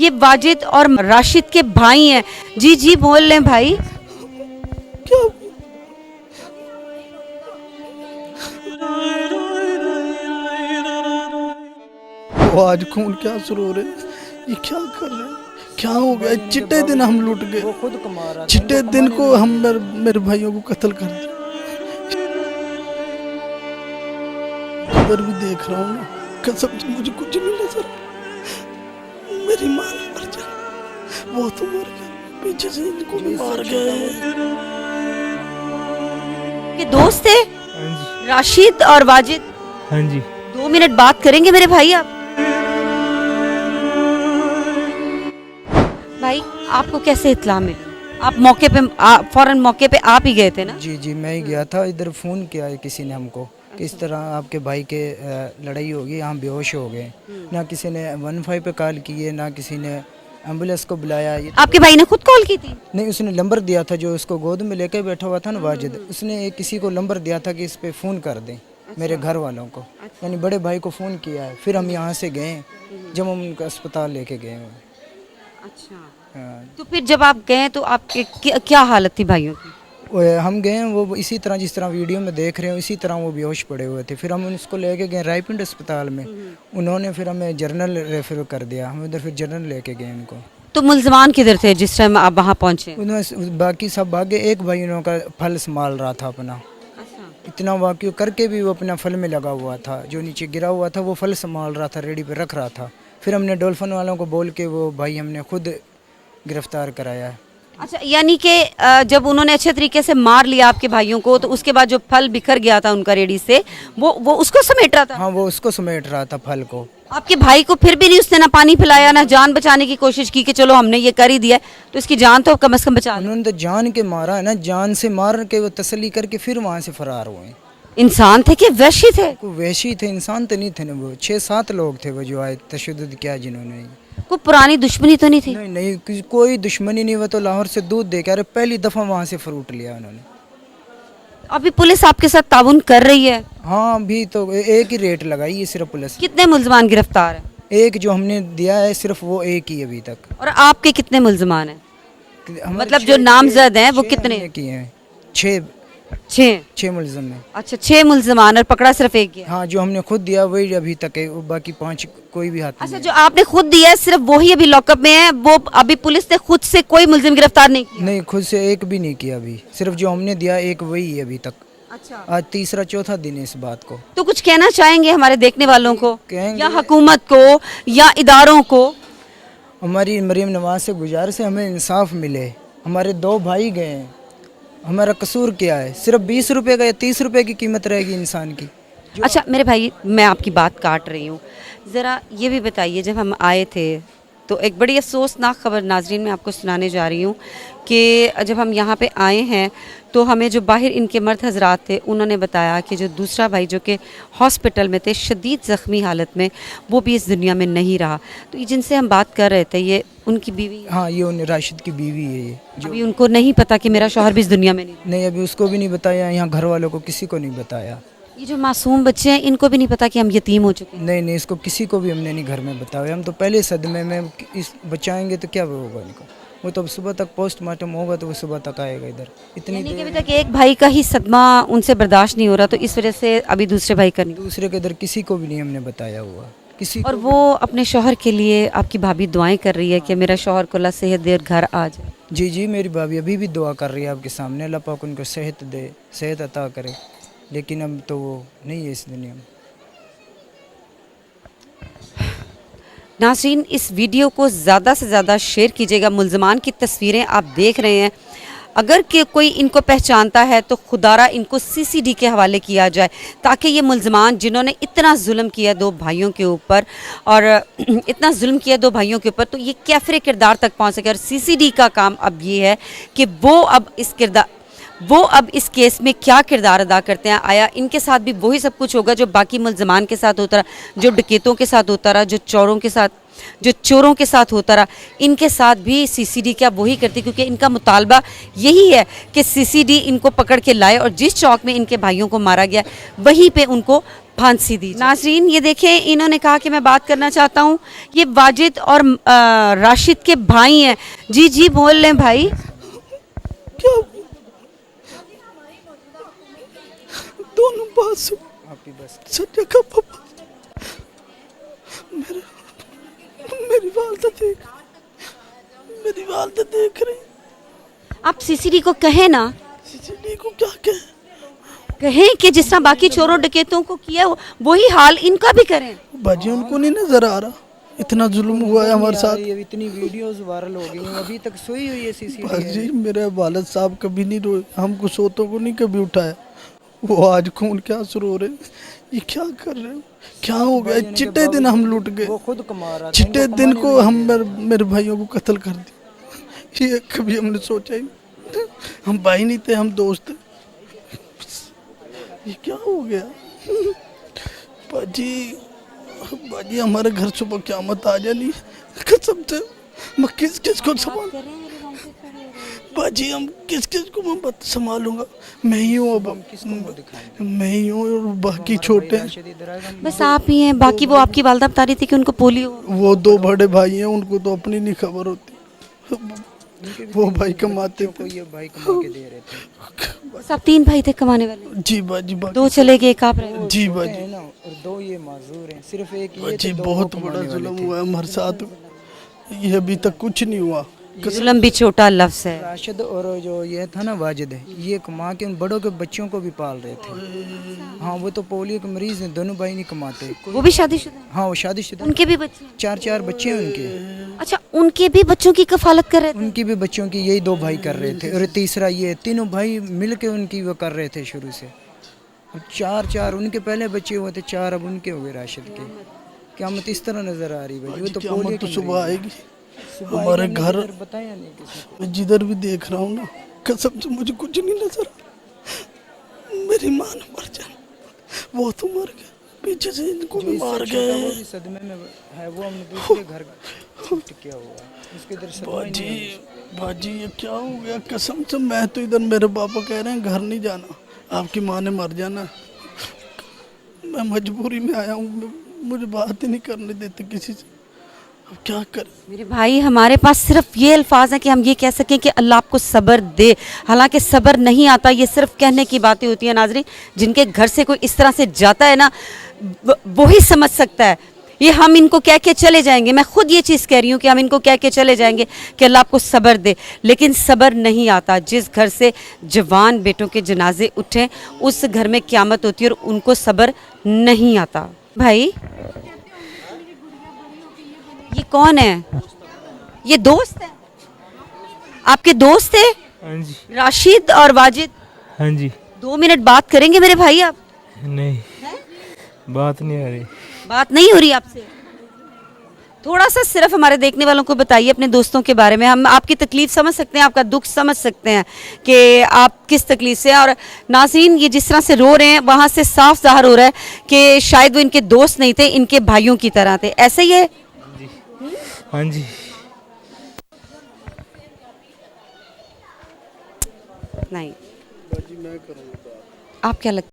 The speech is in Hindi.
ये वाजिद और राशिद के भाई हैं। जी जी बोल लें भाई। क्या वो आज खून क्या शुरू हो रहे ये क्या कर रहे हैं? क्या हो गया? चिट्टे दिन हम लूट गए, वो खुद कमा रहा था, चिट्टे इनको दिन कमाने को नहीं हम दिया। मेरे भाइयों को कत्ल कर दिया। खबर भी देख रहा हूँ ना, कसम से मुझे कुछ नहीं नजर। मेरी माँ ने मर जाए, वो तो मर गया, पीछे से इनको भी मार गए। ये दोस्त थे हाँ जी, राशिद और वाजिद। हाँ जी। 2 मिनट बात करेंगे मेरे भाई आप? भाई आपको कैसे इत्ला मिली? आप मौके पे फौरन मौके पे आप ही गए थे ना? जी जी, मैं ही गया था। इधर फ़ोन किया है किसी ने हमको कि इस तरह आपके भाई के लड़ाई होगी, यहाँ बेहोश हो गए। ना किसी ने 15 पे कॉल की है, ना किसी ने एम्बुलेंस को बुलाया। ये आपके भाई ने खुद कॉल की थी? नहीं, उसने नंबर दिया था, जो उसको गोद में लेके बैठा हुआ था ना वाजिद, उसने एक किसी को नंबर दिया था कि इस पे फ़ोन कर दें मेरे घर वालों को, यानी बड़े भाई को फ़ोन किया है। फिर हम यहाँ से गए, जब हम उनको अस्पताल लेके गए हैं। अच्छा, हाँ। तो फिर जब आप गए तो आपके क्या हालत थी भाइयों की? हम गए, वो इसी तरह जिस तरह वीडियो में देख रहे हो इसी तरह वो बेहोश पड़े हुए थे। फिर हम उसको लेके गए रायपिंड अस्पताल में, उन्होंने फिर हमें जनरल रेफर कर दिया। हम उधर फिर जनरल लेके गए उनको। तो मुल्जमान किधर थे जिस टाइम आप वहाँ पहुँचे? उन्होंने बाकी सब भागे, एक भाई उन्होंने का फल संभाल रहा था अपना। इतना वाक्य करके भी वो अपना फल में लगा हुआ था, जो नीचे गिरा हुआ था वो फल संभाल रहा था, रेडी पे रख रहा था। फिर हमने डॉल्फिन वालों को बोल के वो भाई हमने खुद गिरफ्तार कराया है। अच्छा, यानी कि जब उन्होंने अच्छे तरीके से मार लिया आपके भाइयों को तो उसके बाद जो फल बिखर गया था उनका रेडी से, वो उसको समेट रहा था? हाँ, वो उसको समेट रहा था फल को। आपके भाई को फिर भी नहीं उसने ना पानी पिलाया ना जान बचाने की कोशिश की कि चलो हमने ये कर ही दिया है, तो इसकी जान तो कम से कम बचा लो। उन्होंने तो जान के मारा है ना, जान से मार के वो तसल्ली करके फिर वहाँ से फरार हुए। इंसान थे कि वैश्य थे? कोई वैशी थे, इंसान तो नहीं थे ना। वो 6-7 लोग थे वो जो आए तशद्दुद किया जिन्होंने। कोई पुरानी दुश्मनी तो नहीं थी? नहीं नहीं, कोई दुश्मनी नहीं। वो तो लाहौर से दूध दे के, अरे पहली दफ़ा वहाँ से फ्रूट लिया उन्होंने। अभी पुलिस आपके साथ ताउन कर रही है? हाँ, अभी तो एक ही रेट लगाई है सिर्फ पुलिस। कितने मुल्जमान गिरफ्तार हैं? एक जो हमने दिया है सिर्फ वो एक ही अभी तक। और आपके कितने मुल्जमान हैं? हमारे मतलब जो नामजद हैं वो कितने? किए हैं? 6 6। मुलजम हैं। अच्छा, 6 मुल्जमान और पकड़ा सिर्फ एक ही है? हाँ, जो हमने खुद दिया वही अभी तक है, वो बाकी 5 कोई भी हाथ अच्छा, नहीं जो आपने खुद दिया है सिर्फ वही अभी लॉकअप में है, वो अभी पुलिस ने खुद से कोई मुल्जिम गिरफ्तार नहीं किया? नहीं, खुद से एक भी नहीं किया अभी। सिर्फ जो हमने दिया एक वही है अभी तक। अच्छा, आज तीसरा चौथा दिन है इस बात को। तो कुछ कहना चाहेंगे हमारे देखने वालों को कहेंगे- या हुकूमत को या इदारों को? हमारी मरीम नवाज से गुजारिश है हमें इंसाफ मिले। हमारे 2 भाई गए हैं, हमारा कसूर क्या है? सिर्फ 20 रुपए का या 30 रुपए की कीमत रहेगी इंसान की। अच्छा मेरे भाई, मैं आपकी बात काट रही हूँ, ज़रा ये भी बताइए, जब हम आए थे तो एक बड़ी अफसोसनाक खबर नाजरीन मैं आपको सुनाने जा रही हूँ कि जब हम यहाँ पे आए हैं तो हमें जो बाहर इनके मर्द हजरात थे उन्होंने बताया कि जो दूसरा भाई जो कि हॉस्पिटल में थे शदीद ज़ख्मी हालत में, वो भी इस दुनिया में नहीं रहा। तो ये जिनसे हम बात कर रहे थे ये उनकी बीवी? हाँ, ये उन राशिद की बीवी है ये। अभी उनको नहीं पता कि मेरा शौहर भी इस दुनिया में नहीं? नहीं, अभी उसको भी नहीं बताया, यहाँ घर वालों को किसी को नहीं बताया। ये जो मासूम बच्चे हैं इनको भी नहीं पता कि हम यतीम हो चुके हैं? नहीं नहीं, इसको किसी को भी हमने नहीं घर में बताया। हम तो पहले सदमे में, इस बचाएंगे तो क्या होगा इनको। वो तो सुबह तक पोस्टमार्टम होगा तो वो सुबह तक आएगा इधर। इतनी यानी कि अभी देर तक एक भाई का ही सदमा उनसे बर्दाश्त नहीं हो रहा, तो इस वजह से अभी दूसरे भाई का नहीं। दूसरे के इधर किसी को भी नहीं हमने बताया हुआ, किसी और को। वो अपने शौहर के लिए आपकी भाभी दुआएं कर रही है कि मेरा शौहर को अल्लाह सेहत दे और घर आ जाए? जी जी, मेरी भाभी अभी भी दुआ कर रही है आपके सामने, अल्लाह पाक उनको सेहत दे, सेहत अता करे। लेकिन अब तो वो नहीं है इस दुनिया में। नाज़रीन, इस वीडियो को ज़्यादा से ज़्यादा शेयर कीजिएगा। मुल्ज़मान की तस्वीरें आप देख रहे हैं, अगर कि कोई इनको पहचानता है तो खुदारा इनको सीसीडी के हवाले किया जाए, ताकि ये मुल्ज़मान जिन्होंने इतना जुल्म किया 2 भाइयों के ऊपर और इतना जुल्म किया 2 भाइयों के ऊपर, तो ये कैफरे किरदार तक पहुँच सके। और सीसीडी का काम अब ये है कि वो अब इस केस में क्या किरदार अदा करते हैं। आया इनके साथ भी वही सब कुछ होगा जो बाकी मुल्ज़मान के साथ होता रहा, जो डकैतों के साथ होता रहा, जो चोरों के साथ होता रहा, इनके साथ भी सीसीडी क्या वही करती, क्योंकि इनका मुतालबा यही है कि सीसीडी इनको पकड़ के लाए और जिस चौक में इनके भाइयों को मारा गया वहीं पे उनको फांसी दी। नाजरीन ये देखें, इन्होंने कहा कि मैं बात करना चाहता हूँ। ये वाजिद और राशिद के भाई हैं। जी जी बोल लें भाई। क्या दोनों पास आपकी बस सत्या का पापा मेरे मेरी वालदा देख रही। आप सीसीडी को कहें ना, सीसीडी को क्या कहें? कहें कि जिस तरह बाकी चोरों डकैतों को किया वही हाल इनका भी करें। बाजी उनको नहीं नजर आ रहा इतना जुल्म हुआ है हमारे साथ। ये इतनी वीडियोस वायरल हो गई हैं, अभी तक सोई हुई है सीसीटीवी। बाजी मेरे वालिद साहब कभी नहीं रोए, हमको सोतों को नहीं कभी उठाया। वो आज खून क्या शुरू हो रहे, ये क्या कर रहे हो, क्या हो गया? चिट्टे दिन हम लूट गए, वो खुद कमा रहा था, चिट्टे इनको दिन कमाने को नहीं हम दे रहा। मेरे भाइयों को कत्ल कर दिया। ये कभी हमने सोचा ही नहीं। हम भाई नहीं थे, हम दोस्त थे। ये क्या हो गया बाजी? बाजी हमारे घर सुबह क़यामत आ जानी कसम से। मैं किस किस को संभाल बाजी, हम किस किस को मैं संभालूंगा? मैं ही हूँ अब, मैं ही हूँ और बाकी छोटे हैं। बस आप ही हैं, बाकी वो आपकी वालदा बता रही थी कि उनको पोलियो। वो दो बड़े भाई हैं, उनको तो अपनी नहीं खबर होती। वो भाई कमाते थे। ये भाई कमा के दे रहे थे। बस आप 3 भाई थे कमाने वाले। जी बाजी, 2 चले गए, एक आप रहे। जी छोटे बाजी, हैं ना, और 2 ये माजूर हैं, सिर्फ एक ये बाजी थे, 2 बहुत वो बड़ा कमाने वाले जुल्म थे। हुआ है हमारे साथ। ये अभी तक कुछ नहीं हुआ। जुल्म भी छोटा लफ्ज़ है। राशिद और जो ये था ना वाजिद है, ये कमा के उन बड़ों के बच्चों को भी पाल रहे थे। हाँ वो तो पोलियो के मरीज हैं, दोनों भाई नहीं कमाते। वो भी शादीशुदा हैं? हाँ वो शादीशुदा, उनके भी बच्चे हैं? 4 बच्चे हैं उनके। अच्छा, उनके भी बच्चों की कफालत कर रहे थे? उनकी भी बच्चों की यही 2 भाई कर रहे थे, और तीसरा ये, तीनों भाई मिल के उनकी वो कर रहे थे शुरू से। अब 4 उनके पहले बच्चे हुए थे, 4 अब उनके हुए राशिद के। क़यामत इस तरह नजर आ रही भाई। वो तो क़यामत पोलियो तो की सुबह मरीज है। आएगी। सुबह हमारे आएगी, घर इधर बताया नहीं किसी को। मैं जिधर भी देख रहा हूँ ना, कसम से मुझे कुछ नहीं नजर आ रहा। मेरी माँ ने मर जाना, वो तो मर गया, पीछे से इनको भी मार वो गए। भी सदमे में है, वो हमने दूसरे घर शिफ्ट किया हुआ है, उसके इधर सदमा ही नहीं बाजी है। बाजी ये क्या हो गया? कसम से मैं तो इधर, मेरे पापा कह रहे हैं घर नहीं जाना, आपकी माँ ने मर जाना। मैं मजबूरी में आया हूँ, मुझे बात ही नहीं करने देते किसी से। अब क्या कर? मेरे भाई, हमारे पास सिर्फ ये अल्फाज हैं कि हम ये कह सकें कि अल्लाह आपको सब्र दे। हालांकि सब्र नहीं आता, ये सिर्फ कहने की बातें होती हैं। नाजरीन, जिनके घर से कोई इस तरह से जाता है ना, वो ही समझ सकता है। ये हम इनको कह के चले जाएंगे, मैं खुद ये चीज़ कह रही हूँ कि हम इनको कह के चले जाएंगे कि अल्लाह आपको सब्र दे, लेकिन सब्र नहीं आता। जिस घर से जवान बेटों के जनाजे उठे, उस घर में क़यामत होती है और उनको सब्र नहीं आता। भाई ये कौन है? ये दोस्त है आपके? दोस्त है हाँ जी, राशिद और वाजिद? हाँ जी। 2 मिनट बात करेंगे मेरे भाई? आप नहीं, बात नहीं आ रही। बात नहीं हो रही आपसे? थोड़ा सा सिर्फ हमारे देखने वालों को बताइए अपने दोस्तों के बारे में। हम आपकी तकलीफ समझ सकते हैं, आपका दुख समझ सकते हैं कि आप किस तकलीफ से हैं। और नाज़रीन, ये जिस तरह से रो रहे हैं, वहाँ से साफ ज़ाहिर हो रहा है कि शायद वो इनके दोस्त नहीं थे, इनके भाइयों की तरह थे। ऐसे ही है? हाँ जी। नहीं, आप क्या लगता है?